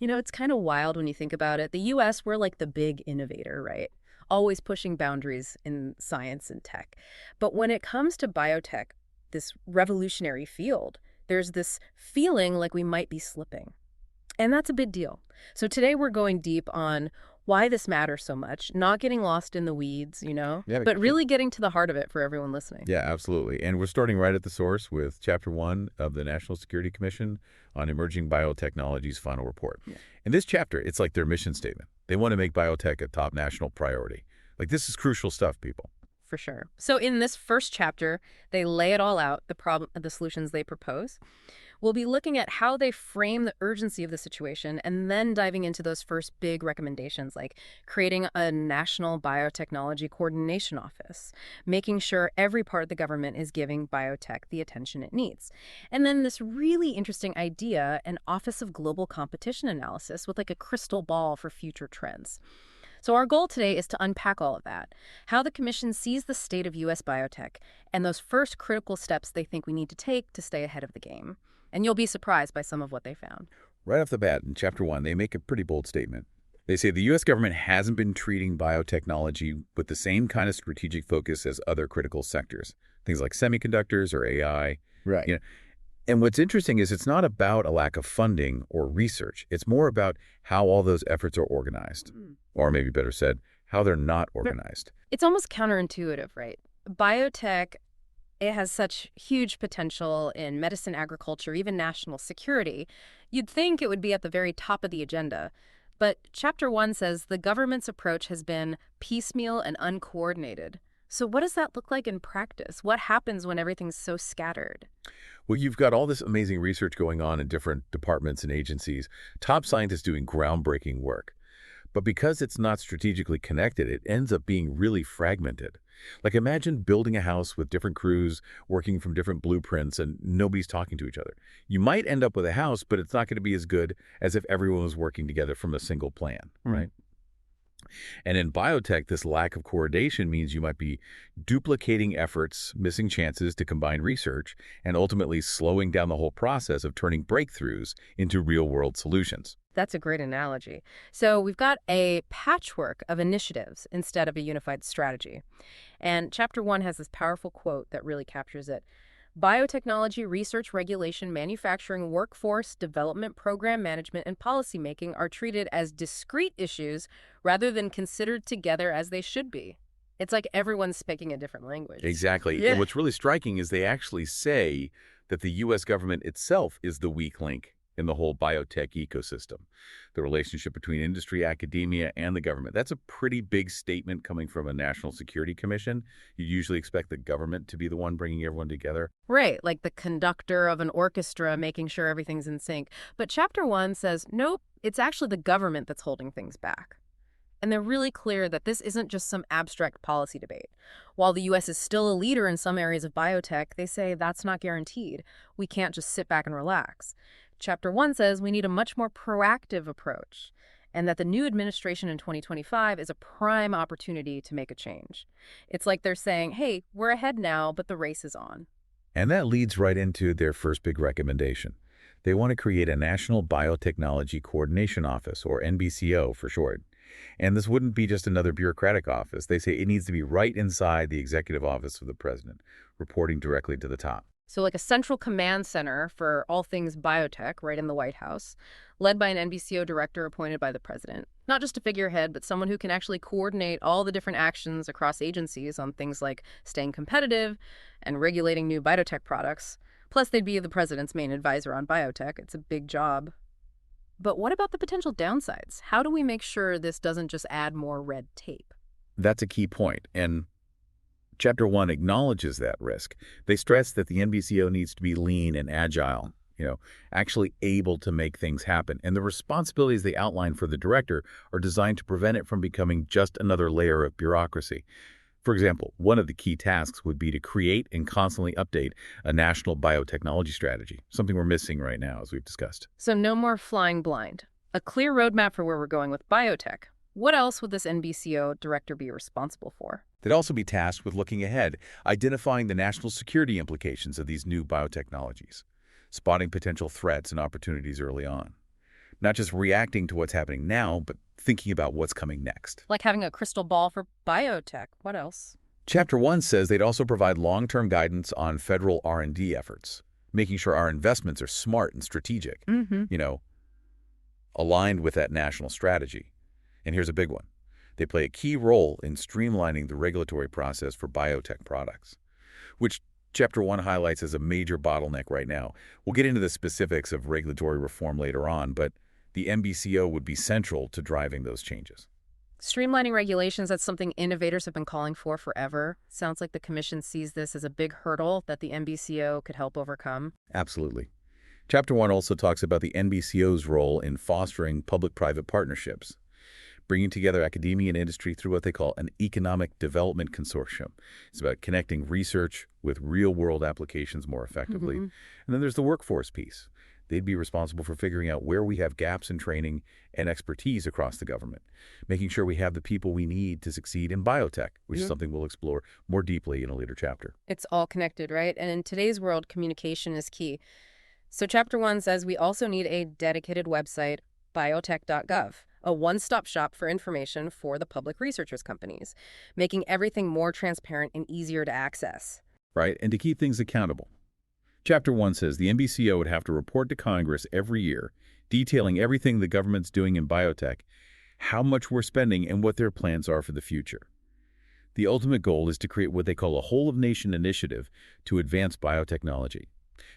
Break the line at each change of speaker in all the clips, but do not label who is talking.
It's kind of wild when you think about it. The US, we're like the big innovator, right? Always pushing boundaries in science and tech. But when it comes to biotech, this revolutionary field, there's this feeling like we might be slipping. And that's a big deal. So today we're going deep on why this matters so much, not getting lost in the weeds,
Yeah,
but really getting to the heart of it for everyone listening.
yeah, absolutely. And we're starting right at the source with Chapter 1 of the National Security Commission on Emerging Biotechnology's final report.
Yeah.
In this chapter, it's like their mission statement. They want to make biotech a top national priority. Like, this is crucial stuff, people.
For sure. So in this first chapter, they lay it all out, the solutions they propose. We'll be looking at how they frame the urgency of the situation and then diving into those first big recommendations like creating a national biotechnology coordination office, making sure every part of the government is giving biotech the attention it needs. And then this really interesting idea, an Office of Global Competition Analysis with like a crystal ball for future trends. So our goal today is to unpack all of that, how the Commission sees the state of U.S. biotech, and those first critical steps they think we need to take to stay ahead of the game. And you'll be surprised by some of what they found.
Right off the bat, in Chapter 1, they make a pretty bold statement. They say the U.S. government hasn't been treating biotechnology with the same kind of strategic focus as other critical sectors, things like semiconductors or AI.
Right.
You know, and what's interesting is it's not about a lack of funding or research. It's more about how all those efforts are organized. Or maybe better said, how they're not organized.
It's almost counterintuitive, right? Biotech, it has such huge potential in medicine, agriculture, even national security. You'd think it would be at the very top of the agenda. But Chapter 1 says the government's approach has been piecemeal and uncoordinated. So what does that look like in practice? What happens when everything's so scattered?
Well, you've got all this amazing research going on in different departments and agencies, top scientists doing groundbreaking work. But because it's not strategically connected, it ends up being really fragmented. Like, imagine building a house with different crews working from different blueprints and nobody's talking to each other. You might end up with a house, but it's not going to be as good as if everyone was working together from a single plan, right? And in biotech, this lack of coordination means you might be duplicating efforts, missing chances to combine research, and ultimately slowing down the whole process of turning breakthroughs into real-world solutions.
That's a great analogy. So we've got a patchwork of initiatives instead of a unified strategy. And Chapter 1 has this powerful quote that really captures it. Biotechnology, research, regulation, manufacturing, workforce, development, program management, and policymaking are treated as discrete issues rather than considered together as they should be. It's like everyone's speaking a different language.
Exactly.
Yeah.
And what's really striking is they actually say that the U.S. government itself is the weak link in the whole biotech ecosystem, the relationship between industry, academia, and the government. That's a pretty big statement coming from a National Security Commission. You usually expect the government to be the one bringing everyone together.
Right, like the conductor of an orchestra making sure everything's in sync. But Chapter 1 says, nope, it's actually the government that's holding things back. And they're really clear that this isn't just some abstract policy debate. While the U.S. is still a leader in some areas of biotech, they say that's not guaranteed. We can't just sit back and relax. Chapter 1 says we need a much more proactive approach, and that the new administration in 2025 is a prime opportunity to make a change. It's like they're saying, hey, we're ahead now, but the race is on.
And that leads right into their first big recommendation. They want to create a National Biotechnology Coordination Office, or NBCO for short. And this wouldn't be just another bureaucratic office. They say it needs to be right inside the executive office of the president, reporting directly to the top.
So like a central command center for all things biotech right in the White House, led by an NBCO director appointed by the president. Not just a figurehead, but someone who can actually coordinate all the different actions across agencies on things like staying competitive and regulating new biotech products. Plus, they'd be the president's main advisor on biotech. It's a big job. But what about the potential downsides? How do we make sure this doesn't just add more red tape?
That's a key point, and Chapter 1 acknowledges that risk. They stress that the NBCO needs to be lean and agile, actually able to make things happen. And the responsibilities they outline for the director are designed to prevent it from becoming just another layer of bureaucracy. For example, one of the key tasks would be to create and constantly update a national biotechnology strategy, something we're missing right now, as we've discussed.
So no more flying blind. A clear roadmap for where we're going with biotech. What else would this NBCO director be responsible for?
They'd also be tasked with looking ahead, identifying the national security implications of these new biotechnologies, spotting potential threats and opportunities early on. Not just reacting to what's happening now, but thinking about what's coming next.
Like having a crystal ball for biotech. What else?
Chapter 1 says they'd also provide long-term guidance on federal R&D efforts, making sure our investments are smart and strategic, you know, aligned with that national strategy. And here's a big one. They play a key role in streamlining the regulatory process for biotech products, which Chapter 1 highlights as a major bottleneck right now. We'll get into the specifics of regulatory reform later on, but the NBCO would be central to driving those changes.
Streamlining regulations, that's something innovators have been calling for forever. Sounds like the Commission sees this as a big hurdle that the NBCO could help overcome.
Absolutely. Chapter 1 also talks about the NBCO's role in fostering public-private partnerships, bringing together academia and industry through what they call an economic development consortium. It's about connecting research with real-world applications more effectively. And then there's the workforce piece. They'd be responsible for figuring out where we have gaps in training and expertise across the government, making sure we have the people we need to succeed in biotech, which is something we'll explore more deeply in a later chapter.
It's all connected, right? And in today's world, communication is key. So Chapter 1 says we also need a dedicated website, biotech.gov, a one-stop shop for information for the public researchers companies, making everything more transparent and easier to access.
Right, and to keep things accountable. Chapter 1 says the NBCO would have to report to Congress every year, detailing everything the government's doing in biotech, how much we're spending, and what their plans are for the future. The ultimate goal is to create what they call a whole-of-nation initiative to advance biotechnology,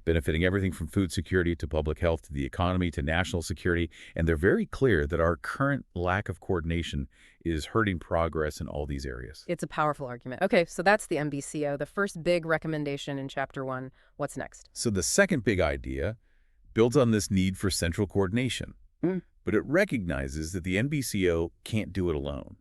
benefiting everything from food security to public health to the economy to national security, and they're very clear that our current lack of coordination is hurting progress in all these areas.
It's a powerful argument. Okay, so that's the NBCO, the first big recommendation in Chapter 1. What's next?
So the second big idea builds on this need for central coordination, but it recognizes that the NBCO can't do it alone.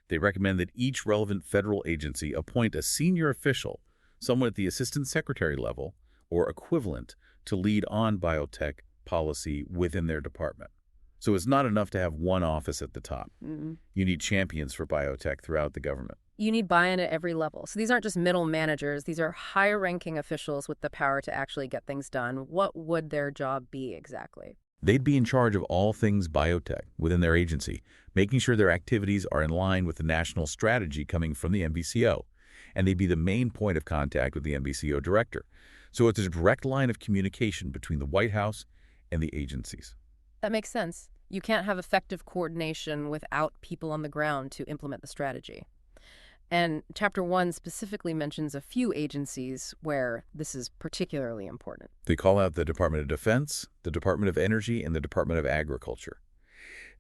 They recommend that each relevant federal agency appoint a senior official, someone at the assistant secretary level, or equivalent, to lead on biotech policy within their department. So it's not enough to have one office at the top. You need champions for biotech throughout the government.
You need buy-in at every level. So these aren't just middle managers. These are higher-ranking officials with the power to actually get things done. What would their job be exactly?
They'd be in charge of all things biotech within their agency, making sure their activities are in line with the national strategy coming from the NBCO. And they'd be the main point of contact with the NBCO director. So it's a direct line of communication between the White House and the agencies.
That makes sense. You can't have effective coordination without people on the ground to implement the strategy. And Chapter 1 specifically mentions a few agencies where this is particularly important.
They call out the Department of Defense, the Department of Energy, and the Department of Agriculture.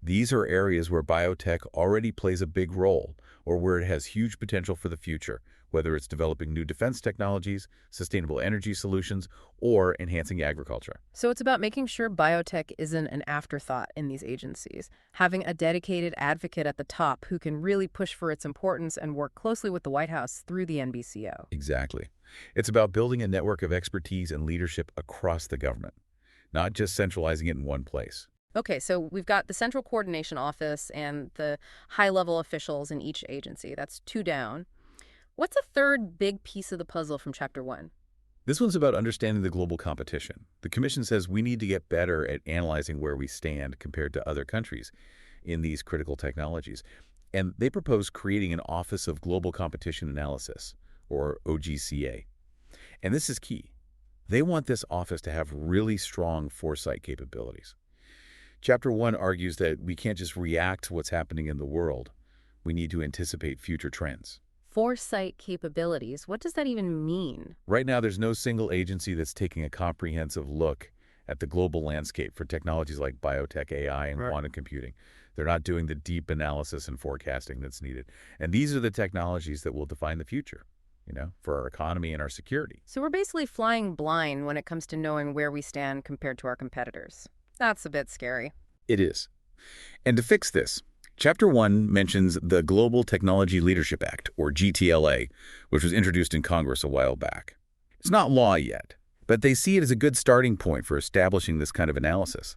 These are areas where biotech already plays a big role, or where it has huge potential for the future, whether it's developing new defense technologies, sustainable energy solutions, or enhancing agriculture.
So it's about making sure biotech isn't an afterthought in these agencies, having a dedicated advocate at the top who can really push for its importance and work closely with the White House through the NBCO.
Exactly. It's about building a network of expertise and leadership across the government, not just centralizing it in one place.
Okay, so we've got the Central Coordination Office and the high-level officials in each agency. That's 2 down. What's a third big piece of the puzzle from Chapter 1?
This one's about understanding the global competition. The Commission says we need to get better at analyzing where we stand compared to other countries in these critical technologies. And they propose creating an Office of Global Competition Analysis, or OGCA. And this is key. They want this office to have really strong foresight capabilities. Chapter 1 argues that we can't just react to what's happening in the world. We need to anticipate future trends.
Foresight capabilities. What does that even mean?
Right now, there's no single agency that's taking a comprehensive look at the global landscape for technologies like biotech, AI, and quantum computing. They're not doing the deep analysis and forecasting that's needed. And these are the technologies that will define the future, for our economy and our security.
So we're basically flying blind when it comes to knowing where we stand compared to our competitors. That's a bit scary.
It is. And to fix this, Chapter 1 mentions the Global Technology Leadership Act, or GTLA, which was introduced in Congress a while back. It's not law yet, but they see it as a good starting point for establishing this kind of analysis.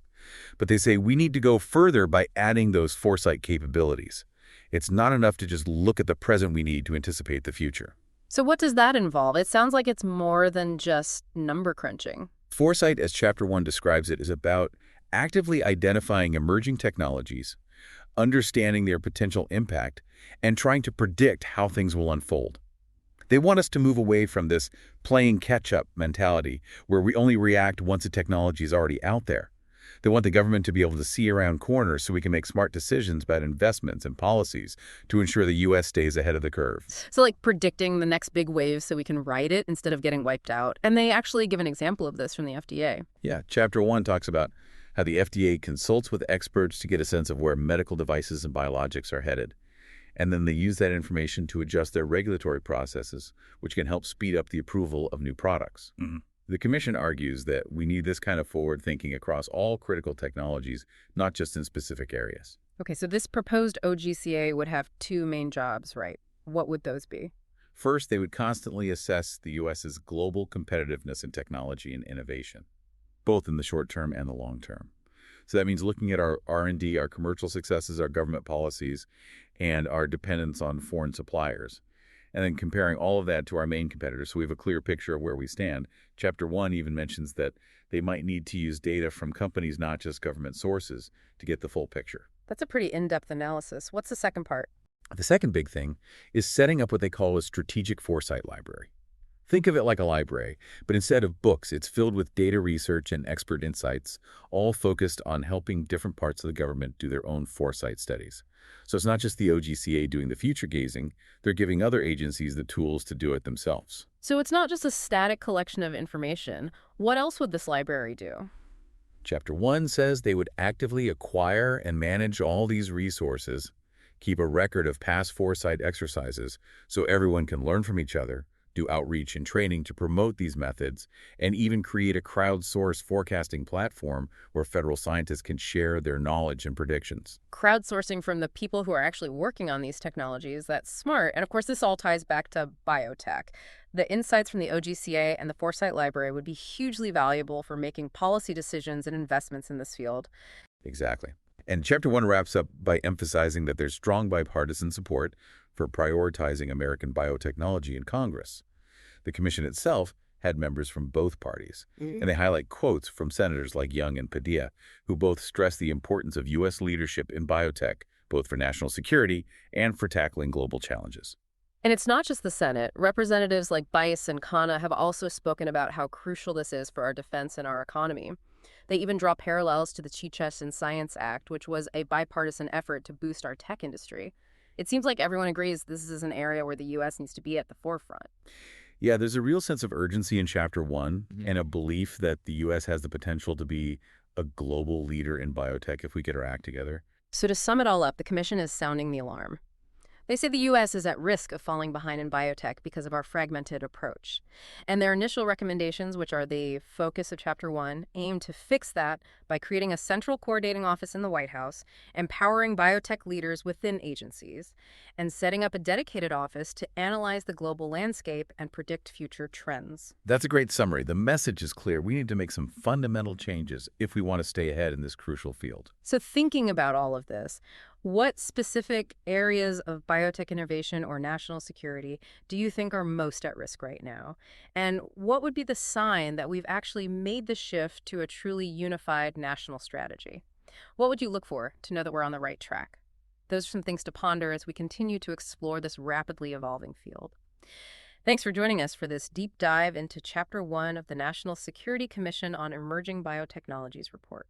But they say we need to go further by adding those foresight capabilities. It's not enough to just look at the present we need to anticipate the future.
So what does that involve? It sounds like it's more than just number crunching.
Foresight, as Chapter 1 describes it, is about actively identifying emerging technologies, understanding their potential impact, and trying to predict how things will unfold. They want us to move away from this playing catch-up mentality where we only react once a technology is already out there. They want the government to be able to see around corners so we can make smart decisions about investments and policies to ensure the U.S. stays ahead of the curve.
So like predicting the next big wave so we can ride it instead of getting wiped out. And they actually give an example of this from the FDA.
Yeah, Chapter 1 talks about how the FDA consults with experts to get a sense of where medical devices and biologics are headed. And then they use that information to adjust their regulatory processes, which can help speed up the approval of new products. The Commission argues that we need this kind of forward thinking across all critical technologies, not just in specific areas.
Okay, so this proposed OGCA would have two main jobs, right? What would those be?
First, they would constantly assess the U.S.'s global competitiveness in technology and innovation, both in the short term and the long term. So that means looking at our R&D, our commercial successes, our government policies, and our dependence on foreign suppliers, and then comparing all of that to our main competitors so we have a clear picture of where we stand. Chapter 1 even mentions that they might need to use data from companies, not just government sources, to get the full picture.
That's a pretty in-depth analysis. What's the second part?
The second big thing is setting up what they call a strategic foresight library. Think of it like a library, but instead of books, it's filled with data research and expert insights, all focused on helping different parts of the government do their own foresight studies. So it's not just the OGCA doing the future gazing, they're giving other agencies the tools to do it themselves.
So it's not just a static collection of information. What else would this library do?
Chapter 1 says they would actively acquire and manage all these resources, keep a record of past foresight exercises so everyone can learn from each other, do outreach and training to promote these methods, and even create a crowdsourced forecasting platform where federal scientists can share their knowledge and predictions.
Crowdsourcing from the people who are actually working on these technologies, that's smart. And of course, this all ties back to biotech. The insights from the OGCA and the Foresight Library would be hugely valuable for making policy decisions and investments in this field.
Exactly. And Chapter 1 wraps up by emphasizing that there's strong bipartisan support for prioritizing American biotechnology in Congress. The Commission itself had members from both parties, and they highlight quotes from senators like Young and Padilla, who both stress the importance of U.S. leadership in biotech, both for national security and for tackling global challenges.
And it's not just the Senate. Representatives like Bice and Khanna have also spoken about how crucial this is for our defense and our economy. They even draw parallels to the Cheech and Science Act, which was a bipartisan effort to boost our tech industry. It seems like everyone agrees this is an area where the U.S. needs to be at the forefront.
Yeah, there's a real sense of urgency in Chapter 1 and a belief that the U.S. has the potential to be a global leader in biotech if we get our act together.
So to sum it all up, the Commission is sounding the alarm. They say the U.S. is at risk of falling behind in biotech because of our fragmented approach. And their initial recommendations, which are the focus of Chapter 1, aim to fix that by creating a central coordinating office in the White House, empowering biotech leaders within agencies, and setting up a dedicated office to analyze the global landscape and predict future trends.
That's a great summary. The message is clear. We need to make some fundamental changes if we want to stay ahead in this crucial field.
So thinking about all of this, what specific areas of biotech innovation or national security do you think are most at risk right now? And what would be the sign that we've actually made the shift to a truly unified national strategy? What would you look for to know that we're on the right track? Those are some things to ponder as we continue to explore this rapidly evolving field. Thanks for joining us for this deep dive into Chapter 1 of the National Security Commission on Emerging Biotechnologies report.